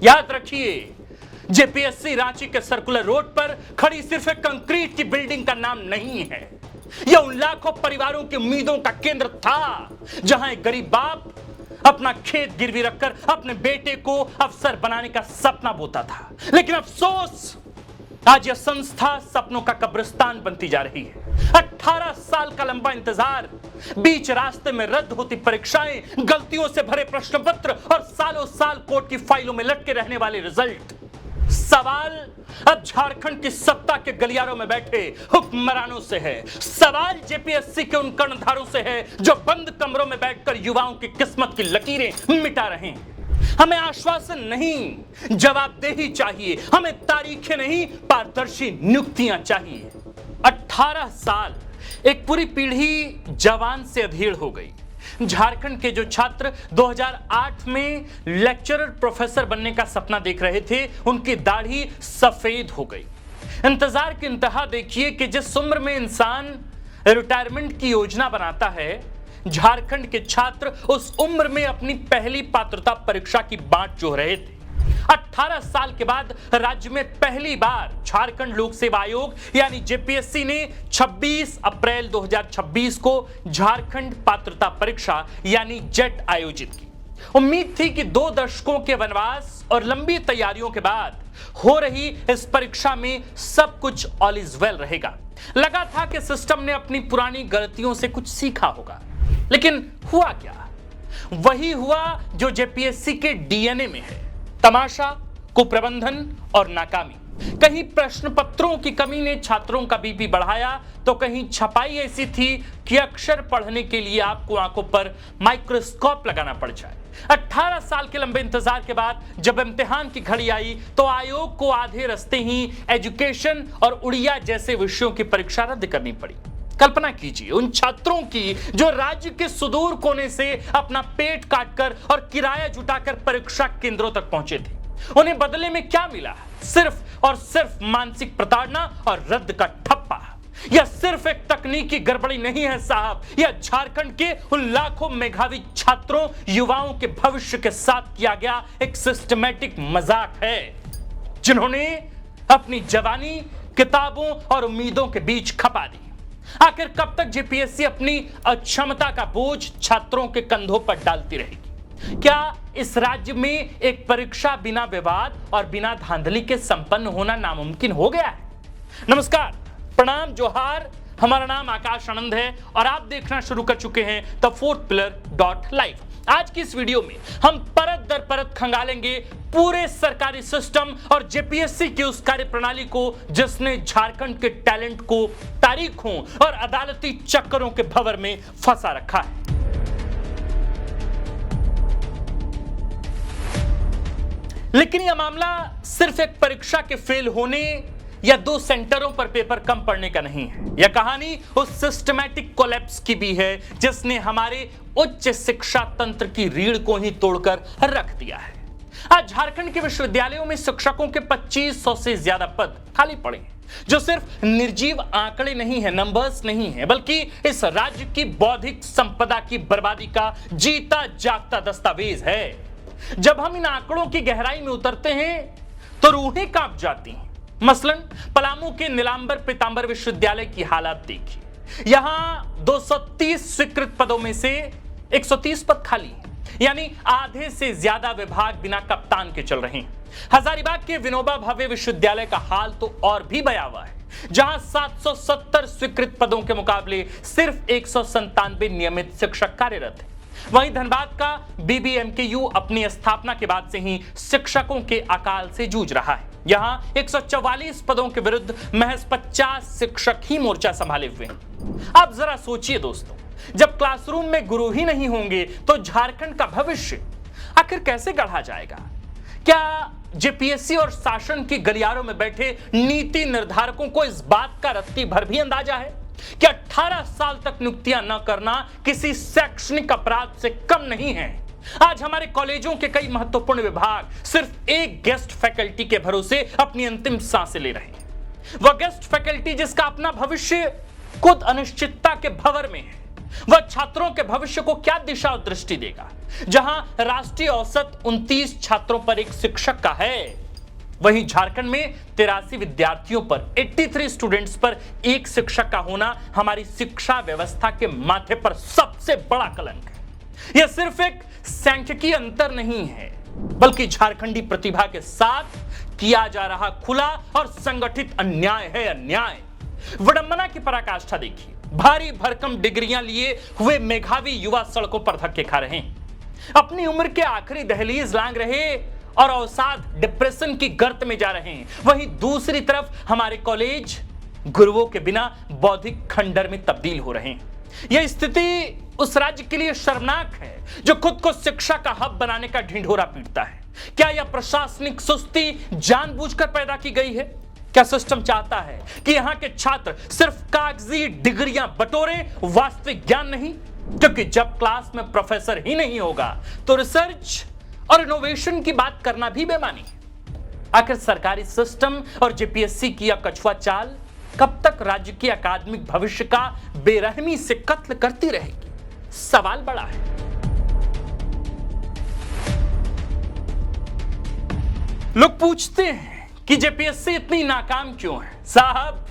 याद रखिए, जेपीएससी रांची के सर्कुलर रोड पर खड़ी सिर्फ एक कंक्रीट की बिल्डिंग का नाम नहीं है। यह उन लाखों परिवारों की उम्मीदों का केंद्र था, जहां एक गरीब बाप अपना खेत गिरवी रखकर अपने बेटे को अफसर बनाने का सपना बोता था। लेकिन अफसोस, आज यह संस्था सपनों का कब्रिस्तान बनती जा रही है। 18 साल का लंबा इंतजार, बीच रास्ते में रद्द होती परीक्षाएं, गलतियों से भरे प्रश्न पत्र और सालों साल कोर्ट की फाइलों में लटके रहने वाले रिजल्ट। सवाल अब झारखंड की सत्ता के गलियारों में बैठे हुक्मरानों से है। सवाल जेपीएससी के उन कर्णधारों से है जो बंद कमरों में बैठकर युवाओं की किस्मत की लकीरें मिटा रहे हैं। हमें आश्वासन नहीं, जवाबदेही चाहिए। हमें तारीखें नहीं, पारदर्शी नियुक्तियां चाहिए। 18 साल, एक पूरी पीढ़ी जवान से अधेड़ हो गई। झारखंड के जो छात्र 2008 में लेक्चरर प्रोफेसर बनने का सपना देख रहे थे, उनकी दाढ़ी सफेद हो गई। इंतजार की इंतहा देखिए कि जिस उम्र में इंसान रिटायरमेंट की योजना बनाता है, झारखंड के छात्र उस उम्र में अपनी पहली पात्रता परीक्षा की बाट जोह रहे थे। 18 साल के बाद राज्य में पहली बार झारखंड लोक सेवा आयोग यानी जेपीएससी ने 26 अप्रैल 2026 को झारखंड पात्रता परीक्षा यानी जेट आयोजित की। उम्मीद थी कि 2 दशकों के वनवास और लंबी तैयारियों के बाद हो रही इस परीक्षा में सब कुछ ऑल इज वेल रहेगा। लगा था कि सिस्टम ने अपनी पुरानी गलतियों से कुछ सीखा होगा, लेकिन हुआ क्या? वही हुआ जो जेपीएससी के डीएनए में है, तमाशा, कुप्रबंधन और नाकामी। कहीं प्रश्न पत्रों की कमी ने छात्रों का बीपी बढ़ाया, तो कहीं छपाई ऐसी थी कि अक्षर पढ़ने के लिए आपको आंखों पर माइक्रोस्कोप लगाना पड़ जाए। 18 साल के लंबे इंतजार के बाद जब इम्तिहान की घड़ी आई, तो आयोग को आधे रास्ते ही एजुकेशन और उड़िया जैसे विषयों की परीक्षा रद्द करनी पड़ी। कल्पना कीजिए उन छात्रों की जो राज्य के सुदूर कोने से अपना पेट काटकर और किराया जुटाकर परीक्षा केंद्रों तक पहुंचे थे। उन्हें बदले में क्या मिला? सिर्फ और सिर्फ मानसिक प्रताड़ना और रद्द का ठप्पा। यह सिर्फ एक तकनीकी गड़बड़ी नहीं है साहब, यह झारखंड के उन लाखों मेधावी छात्रों, युवाओं के भविष्य के साथ किया गया एक सिस्टमैटिक मजाक है, जिन्होंने अपनी जवानी किताबों और उम्मीदों के बीच खपा दी। आखिर कब तक जेपीएससी अपनी अक्षमता का बोझ छात्रों के कंधों पर डालती रहेगी? क्या इस राज्य में एक परीक्षा बिना विवाद और बिना धांधली के संपन्न होना नामुमकिन हो गया है? नमस्कार, प्रणाम, जोहार। हमारा नाम आकाश आनंद है और आप देखना शुरू कर चुके हैं द फोर्थ पिलर .लाइव। आज की इस वीडियो में हम परत दर परत खंगालेंगे पूरे सरकारी सिस्टम और जेपीएससी की उस कार्य प्रणाली को जिसने झारखंड के टैलेंट को तारीखों और अदालती चक्करों के भंवर में फंसा रखा है। लेकिन यह मामला सिर्फ एक परीक्षा के फेल होने या 2 सेंटरों पर पेपर कम पड़ने का नहीं है। यह कहानी उस सिस्टमैटिक कोलैप्स की भी है जिसने हमारे उच्च शिक्षा तंत्र की रीढ़ को ही तोड़कर रख दिया है। आज झारखंड के विश्वविद्यालयों में शिक्षकों के 2500 से ज्यादा पद खाली पड़े हैं, जो सिर्फ निर्जीव आंकड़े नहीं है, नंबर्स नहीं है, बल्कि इस राज्य की बौद्धिक संपदा की बर्बादी का जीता जागता दस्तावेज है। जब हम इन आंकड़ों की गहराई में उतरते हैं तो रूहें कांप जाती हैं। मसलन पलामू के नीलांबर पीतांबर विश्वविद्यालय की हालत देखिए। यहां 230 स्वीकृत पदों में से 130 पद खाली हैं, यानी आधे से ज्यादा विभाग बिना कप्तान के चल रहे हैं। हजारीबाग के विनोबा भावे विश्वविद्यालय का हाल तो और भी भयावह है, जहां 770 स्वीकृत पदों के मुकाबले सिर्फ 197 नियमित शिक्षक कार्यरत हैं। वहीं धनबाद का बीबीएमकेयू अपनी स्थापना के बाद से ही शिक्षकों के अकाल से जूझ रहा है। यहां 144 पदों के विरुद्ध महज 50 शिक्षक ही मोर्चा संभाले हुए हैं। अब जरा सोचिए दोस्तों, जब क्लासरूम में गुरु ही नहीं होंगे तो झारखंड का भविष्य आखिर कैसे गढ़ा जाएगा? क्या जेपीएससी और शासन की गलियारों में बैठे नीति निर्धारकों को इस बात का रत्ती भर भी अंदाजा है कि 18 साल तक नियुक्तियां न करना किसी शैक्षणिक अपराध से कम नहीं है? आज हमारे कॉलेजों के कई महत्वपूर्ण विभाग सिर्फ एक गेस्ट फैकल्टी के भरोसे अपनी अंतिम सांसें ले रहे हैं। वह गेस्ट फैकल्टी जिसका अपना भविष्य खुद अनिश्चितता के भंवर में है। वह छात्रों के भविष्य को क्या दिशा और दृष्टि देगा? जहां राष्ट्रीय औसत 29 छात्रों पर एक शिक्षक का है, वहीं झारखंड में 83 विद्यार्थियों पर 83 स्टूडेंट्स पर एक शिक्षक का होना हमारी शिक्षा व्यवस्था के माथे पर सबसे बड़ा कलंक है। यह सिर्फ एक सांख्यिकीय अंतर नहीं है, बल्कि झारखंडी प्रतिभा के साथ किया जा रहा खुला और संगठित अन्याय है। अन्याय। विडंबना की पराकाष्ठा देखिए। भारी भरकम डिग्रियां लिए हुए मेधावी युवा सड़कों पर धक्के खा रहे हैं, अपनी उम्र के आखिरी दहलीज लांघ रहे और अवसाद डिप्रेशन की गर्त में जा रहे हैं। वहीं दूसरी तरफ हमारे कॉलेज गुरुओं के बिना बौद्धिक खंडर में तब्दील हो रहे हैं। यह स्थिति उस राज्य के लिए शर्मनाक है जो खुद को शिक्षा का हब बनाने का ढिंढोरा पीटता है। क्या यह प्रशासनिक सुस्ती जानबूझकर पैदा की गई है? क्या सिस्टम चाहता है कि यहां के छात्र सिर्फ कागजी डिग्रियां बटोरे, वास्तविक ज्ञान नहीं? क्योंकि जब क्लास में प्रोफेसर ही नहीं होगा तो रिसर्च और इनोवेशन की बात करना भी बेमानी है। आखिर सरकारी सिस्टम और जेपीएससी की यह कछुआ चाल कब तक राज्य के अकादमिक भविष्य का बेरहमी से कत्ल करती रहेगी? सवाल बड़ा है। लोग पूछते हैं कि जेपीएससी इतनी नाकाम क्यों है? साहब,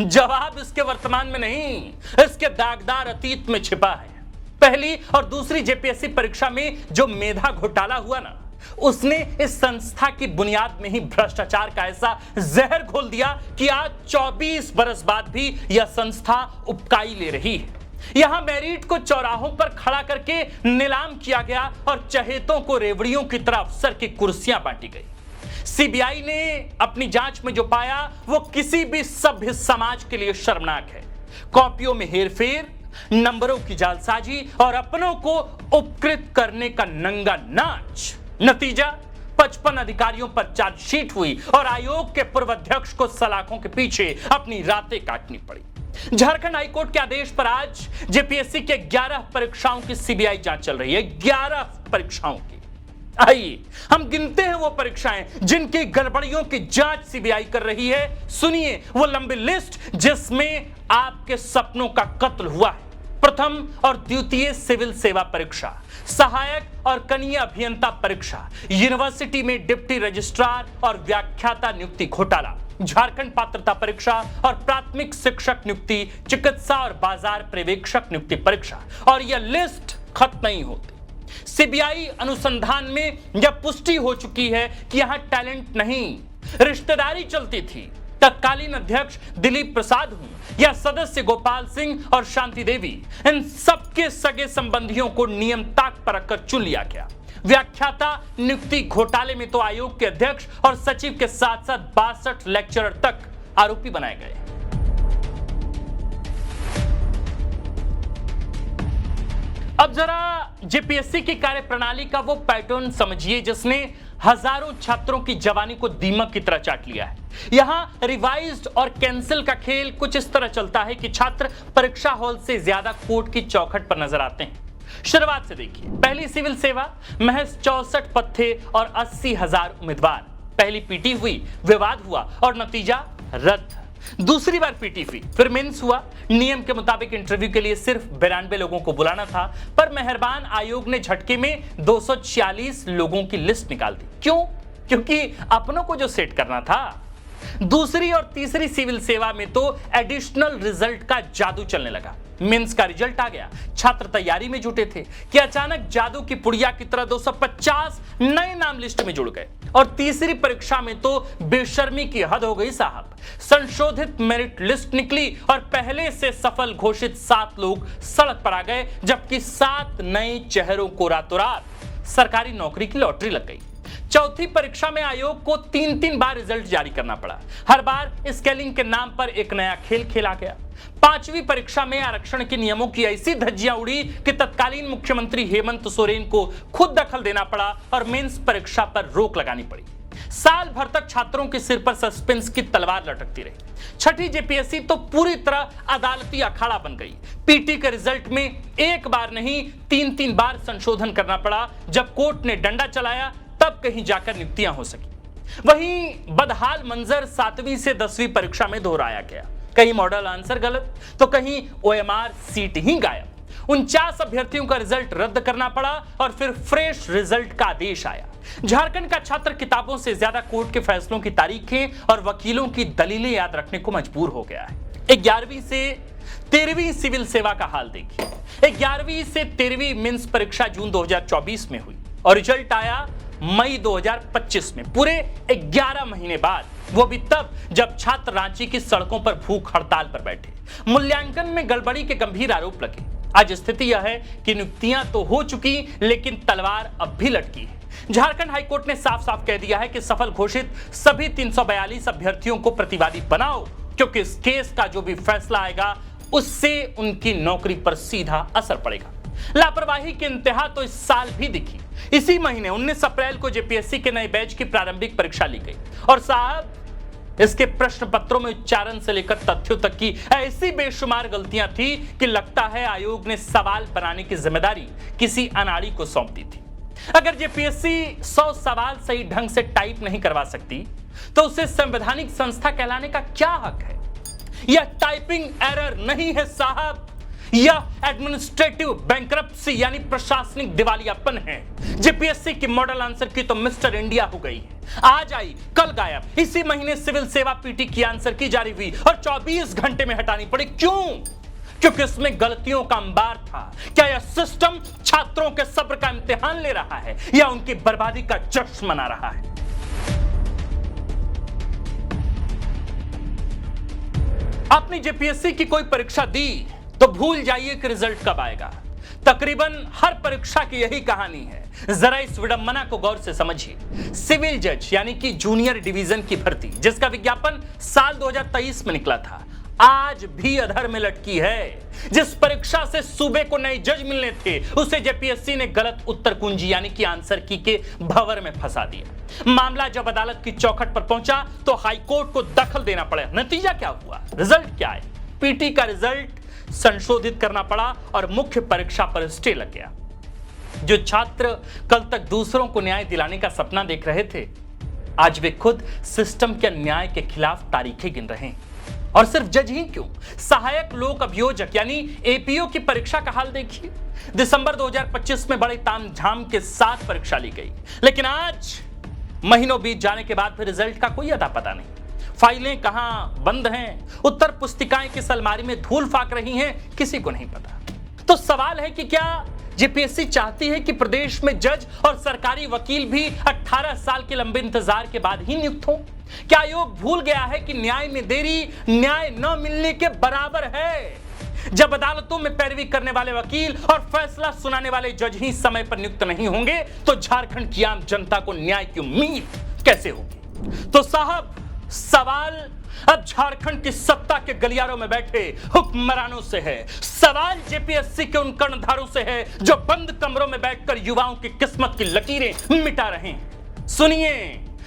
जवाब इसके वर्तमान में नहीं, इसके दागदार अतीत में छिपा है। पहली और दूसरी जेपीएससी परीक्षा में जो मेधा घोटाला हुआ ना, उसने इस संस्था की बुनियाद में ही भ्रष्टाचार का ऐसा जहर घोल दिया कि आज 24 बरस बाद भी यह संस्था उपकाई ले रही है। यहां मेरिट को चौराहों पर खड़ा करके नीलाम किया गया और चहेतों को रेवड़ियों की तरह अफसर की कुर्सियां बांटी गई। सीबीआई ने अपनी जांच में जो पाया वो किसी भी सभ्य समाज के लिए शर्मनाक है। कॉपियों में हेरफेर, नंबरों की जालसाजी और अपनों को उपकृत करने का नंगा नाच। नतीजा 55 अधिकारियों पर चार्जशीट हुई और आयोग के पूर्व अध्यक्ष को सलाखों के पीछे अपनी रातें काटनी पड़ी। झारखंड हाईकोर्ट के आदेश पर आज जेपीएससी के 11 परीक्षाओं की सीबीआई जांच चल रही है। 11 परीक्षाओं की। आइए हम गिनते हैं वो परीक्षाएं जिनकी गड़बड़ियों की जांच सीबीआई कर रही है। सुनिए वो लंबी लिस्ट जिसमें आपके सपनों का कत्ल हुआ है। प्रथम और द्वितीय सिविल सेवा परीक्षा, सहायक और कनीय अभियंता परीक्षा, यूनिवर्सिटी में डिप्टी रजिस्ट्रार और व्याख्याता नियुक्ति घोटाला, झारखंड पात्रता परीक्षा और प्राथमिक शिक्षक नियुक्ति, चिकित्सा और बाजार पर्यवेक्षक नियुक्ति परीक्षा। और यह लिस्ट खत्म नहीं होती। सीबीआई अनुसंधान में यह पुष्टि हो चुकी है कि यहां टैलेंट नहीं, रिश्तेदारी चलती थी। तत्कालीन अध्यक्ष दिलीप प्रसाद हूं या सदस्य गोपाल सिंह और शांति देवी, इन सबके सगे संबंधियों को नियम ताक पर रखकर चुन लिया गया। व्याख्याता नियुक्ति घोटाले में तो आयोग के अध्यक्ष और सचिव के साथ साथ 62 लेक्चरर तक आरोपी बनाए गए। अब जरा जेपीएससी की कार्यप्रणाली का वो पैटर्न समझिए जिसने हजारों छात्रों की जवानी को दीमक की तरह चाट लिया है। यहां रिवाइज्ड और कैंसिल का खेल कुछ इस तरह चलता है कि छात्र परीक्षा हॉल से ज्यादा कोर्ट की चौखट पर नजर आते हैं। शुरुआत से देखिए। पहली सिविल सेवा, महज 64 पद थे और 80,000 उम्मीदवार। पहली पीटी हुई, विवाद हुआ और नतीजा रद्द। दूसरी बार पीटी हुई, फिर मेंस हुआ। नियम के मुताबिक इंटरव्यू के लिए सिर्फ 92 लोगों को बुलाना था, पर मेहरबान आयोग ने झटके में 246 लोगों की लिस्ट निकाल दी। क्यों? क्योंकि अपनों को जो सेट करना था। दूसरी और तीसरी सिविल सेवा में तो एडिशनल रिजल्ट का जादू चलने लगा। मेंस का रिजल्ट आ गया, छात्र तैयारी में जुटे थे कि अचानक जादू की पुड़िया की तरह 250 नए नाम लिस्ट में जुड़ गए। और तीसरी परीक्षा में तो बेशर्मी की हद हो गई साहब। संशोधित मेरिट लिस्ट निकली और पहले से सफल घोषित 7 लोग सड़क पर आ गए, जबकि 7 नए चेहरों को रातों रात सरकारी नौकरी की लॉटरी लग गई। चौथी परीक्षा में आयोग को 3-3 बार रिजल्ट जारी करना पड़ा। हर बार स्केलिंग के नाम पर एक नया खेल खेला गया। पांचवी परीक्षा में आरक्षण के नियमों की ऐसी धज्जियां उड़ी कि तत्कालीन मुख्यमंत्री हेमंत सोरेन को खुद दखल देना पड़ा और मेंस परीक्षा पर रोक लगानी पड़ी। साल भर तक छात्रों के सिर पर सस्पेंस की तलवार लटकती रही। छठी जेपीएससी तो पूरी तरह अदालती अखाड़ा बन गई। पीटी के रिजल्ट में एक बार नहीं 3-3 बार संशोधन करना पड़ा। जब कोर्ट ने डंडा चलाया तब कहीं जाकर नियुक्तियां हो सकी। वहीं बदहाल मंजर 7वीं से 10वीं परीक्षा में दोहराया गया। कहीं मॉडल आंसर गलत तो कहीं ओएमआर सीट ही गायब। 49 अभ्यर्थियों का रिजल्ट रद्द करना पड़ा और फिर फ्रेश रिजल्ट का आदेश आया। झारखंड का छात्र किताबों से ज्यादा कोर्ट के फैसलों की तारीखें और वकीलों की दलीलें याद रखने को मजबूर हो गया है। 11वीं से 13वीं सिविल सेवा का हाल देखिए। 11वीं से 13वीं मेंस परीक्षा जून 2024 में हुई और रिजल्ट आया मई 2025 में, पूरे 11 महीने बाद, वो भी तब जब छात्र रांची की सड़कों पर भूख हड़ताल पर बैठे। मूल्यांकन में गड़बड़ी के गंभीर आरोप लगे। आज स्थिति यह है कि नियुक्तियां तो हो चुकी, लेकिन तलवार अब भी लटकी है। झारखंड हाईकोर्ट ने साफ साफ कह दिया है कि सफल घोषित सभी 342 अभ्यर्थियों को प्रतिवादी बनाओ, क्योंकि इस केस का जो भी फैसला आएगा उससे उनकी नौकरी पर सीधा असर पड़ेगा। लापरवाही की इंतहा तो इस साल भी दिखी। इसी महीने 19 अप्रैल को जेपीएससी के नए बैच की प्रारंभिक परीक्षा ली गई और साहब, इसके प्रश्न पत्रों में उच्चारण से लेकर तथ्यों तक की ऐसी बेशुमार गलतियां थी कि लगता है आयोग ने सवाल बनाने की जिम्मेदारी किसी अनाड़ी को सौंप दी थी। अगर जेपीएससी 100 सवाल सही ढंग से टाइप नहीं करवा सकती तो उसे संवैधानिक संस्था कहलाने का क्या हक है? यह टाइपिंग एरर नहीं है साहब, यह एडमिनिस्ट्रेटिव बैंकरप्सी यानी प्रशासनिक दिवालियापन है। जेपीएससी की मॉडल आंसर की तो मिस्टर इंडिया हो गई है, आज आई कल गायब। इसी महीने सिविल सेवा पीटी की आंसर की जारी हुई और 24 घंटे में हटानी पड़ी। क्यों? क्योंकि इसमें गलतियों का अंबार था। क्या यह सिस्टम छात्रों के सब्र का इम्तिहान ले रहा है या उनकी बर्बादी का जश्न मना रहा है? आपने जेपीएससी की कोई परीक्षा दी तो भूल जाइए कि रिजल्ट कब आएगा। तकरीबन हर परीक्षा की यही कहानी है। जरा इस विडंबना को गौर से समझिए। सिविल जज यानी कि जूनियर डिवीजन की भर्ती, जिसका विज्ञापन साल 2023 में निकला था, आज भी अधर में लटकी है। जिस परीक्षा से सूबे को नए जज मिलने थे, उसे जेपीएससी ने गलत उत्तर कुंजी यानी कि आंसर की के भंवर में फंसा दिया। मामला जब अदालत की चौखट पर पहुंचा तो हाईकोर्ट को दखल देना पड़ा। नतीजा क्या हुआ? रिजल्ट क्या है? पीटी का रिजल्ट संशोधित करना पड़ा और मुख्य परीक्षा पर स्टे लग गया। जो छात्र कल तक दूसरों को न्याय दिलाने का सपना देख रहे थे, आज वे खुद सिस्टम के अन्याय के खिलाफ तारीखें गिन रहे हैं। और सिर्फ जज ही क्यों, सहायक लोक अभियोजक यानी एपीओ की परीक्षा का हाल देखिए। दिसंबर 2025 में बड़े तामझाम के साथ परीक्षा ली गई, लेकिन आज महीनों बीत जाने के बाद फिर रिजल्ट का कोई अता पता नहीं। फाइलें कहां बंद हैं, उत्तर पुस्तिकाएं किस अलमारी में धूल फाक रही हैं, किसी को नहीं पता। तो सवाल है कि क्या जेपीएससी चाहती है कि प्रदेश में जज और सरकारी वकील भी 18 साल के लंबे इंतजार के बाद ही नियुक्त हों? क्या आयोग भूल गया है कि न्याय में देरी न्याय न मिलने के बराबर है? जब अदालतों में पैरवी करने वाले वकील और फैसला सुनाने वाले जज ही समय पर नियुक्त नहीं होंगे तो झारखंड की आम जनता को न्याय की उम्मीद कैसे होगी? तो साहब, सवाल अब झारखंड की सत्ता के गलियारों में बैठे हुक्मरानों से है। सवाल जेपीएससी के उन कर्णधारों से है जो बंद कमरों में बैठकर युवाओं की किस्मत की लकीरें मिटा रहे हैं। सुनिए,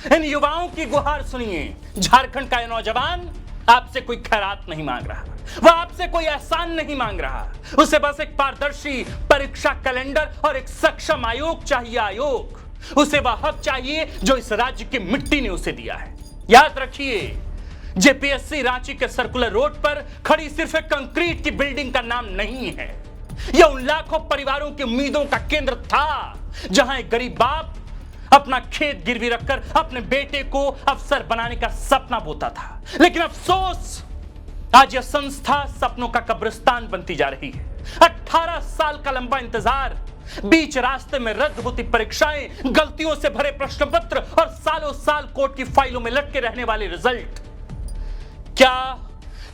इन युवाओं की गुहार सुनिए। झारखंड का यह नौजवान आपसे कोई खैरात नहीं मांग रहा, वह आपसे कोई एहसान नहीं मांग रहा। उसे बस एक पारदर्शी परीक्षा कैलेंडर और एक सक्षम आयोग चाहिए। आयोग, उसे वह हक चाहिए जो इस राज्य की मिट्टी ने उसे दिया है। याद रखिए, जेपीएससी रांची के सर्कुलर रोड पर खड़ी सिर्फ एक कंक्रीट की बिल्डिंग का नाम नहीं है। यह उन लाखों परिवारों की उम्मीदों का केंद्र था, जहां एक गरीब बाप अपना खेत गिरवी रखकर अपने बेटे को अफसर बनाने का सपना बोता था। लेकिन अफसोस, आज यह संस्था सपनों का कब्रिस्तान बनती जा रही है। 18 साल का लंबा इंतजार, बीच रास्ते में रद्द होती परीक्षाएं, गलतियों से भरे प्रश्न पत्र और सालों साल कोर्ट की फाइलों में लटके रहने वाले रिजल्ट। क्या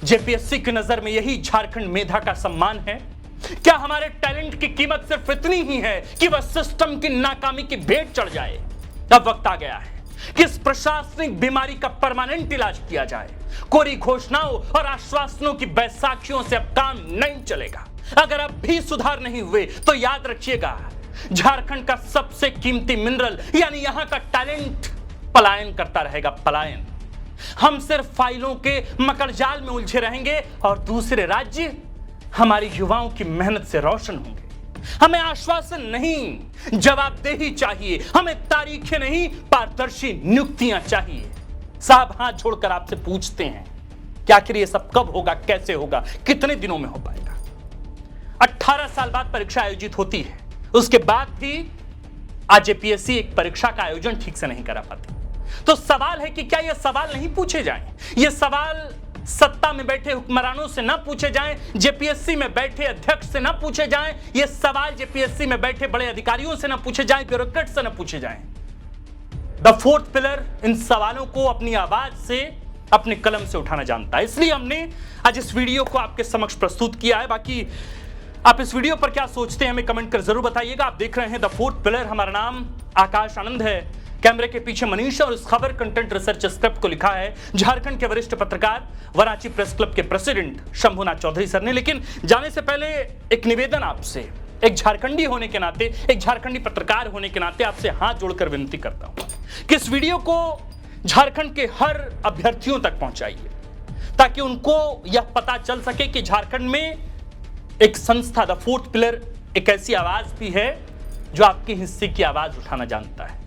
जेपीएससी की नजर में यही झारखंड मेधा का सम्मान है? क्या हमारे टैलेंट की कीमत सिर्फ इतनी ही है कि वह सिस्टम की नाकामी की भेंट चढ़ जाए? अब वक्त आ गया है कि इस प्रशासनिक बीमारी का परमानेंट इलाज किया जाए। कोरी घोषणाओं और आश्वासनों की बैसाखियों से अब काम नहीं चलेगा। अगर अब भी सुधार नहीं हुए तो याद रखिएगा, झारखंड का सबसे कीमती मिनरल यानी यहां का टैलेंट पलायन करता रहेगा, पलायन। हम सिर्फ फाइलों के मकड़जाल में उलझे रहेंगे और दूसरे राज्य हमारी युवाओं की मेहनत से रोशन होंगे। हमें आश्वासन नहीं, जवाबदेही चाहिए। हमें तारीखें नहीं, पारदर्शी नियुक्तियां चाहिए। साहब, हाथ जोड़कर आपसे पूछते हैं कि आखिर ये सब कब होगा, कैसे होगा, कितने दिनों में हो पाएगा? 18 साल बाद परीक्षा आयोजित होती है, उसके बाद भी आज जेपीएससी एक परीक्षा का आयोजन ठीक से नहीं करा पाती। तो सवाल है कि क्या यह सवाल नहीं पूछे जाएं? ये सवाल सत्ता में बैठे हुक्मरानों से ना पूछे जाएं, जेपीएससी में बैठे अध्यक्ष से ना पूछे जाएं, ये सवाल जेपीएससी में बैठे बड़े अधिकारियों से ना पूछे जाएं, ब्यूरोक्रेट से ना पूछे जाएं। द फोर्थ पिलर इन सवालों को अपनी आवाज से, अपने कलम से उठाना जानता है। इसलिए हमने आज इस वीडियो को आपके समक्ष प्रस्तुत किया है। बाकी आप इस वीडियो पर क्या सोचते हैं हमें कमेंट कर जरूर बताइएगा। आप देख रहे हैं द फोर्थ पिलर। हमारा नाम आकाश आनंद है, कैमरे के पीछे मनीष, और इस खबर कंटेंट रिसर्च स्क्रिप्ट को लिखा है झारखंड के वरिष्ठ पत्रकार वराची प्रेस क्लब के प्रेसिडेंट शंभुनाथ चौधरी सर ने। लेकिन जाने से पहले एक निवेदन आपसे, एक झारखंडी होने के नाते, एक झारखंडी पत्रकार होने के नाते आपसे हाथ जोड़कर विनती करता हूं कि इस वीडियो को झारखंड के हर अभ्यर्थियों तक पहुंचाइए, ताकि उनको यह पता चल सके कि झारखंड में एक संस्था द फोर्थ पिलर एक ऐसी आवाज भी है जो आपके हिस्से की आवाज उठाना जानता है।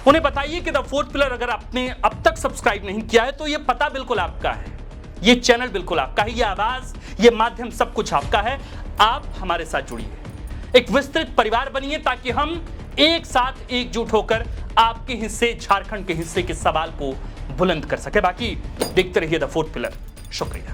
उन्हें बताइए कि द फोर्थ पिलर अगर आपने अब तक सब्सक्राइब नहीं किया है तो यह पता बिल्कुल आपका है, यह चैनल बिल्कुल आपका है, यह आवाज, यह माध्यम सब कुछ आपका है। आप हमारे साथ जुड़िए, एक विस्तृत परिवार बनिए, ताकि हम एक साथ एकजुट होकर आपके हिस्से, झारखंड के हिस्से के सवाल को बुलंद कर सके। बाकी देखते रहिए द फोर्थ पिलर। शुक्रिया।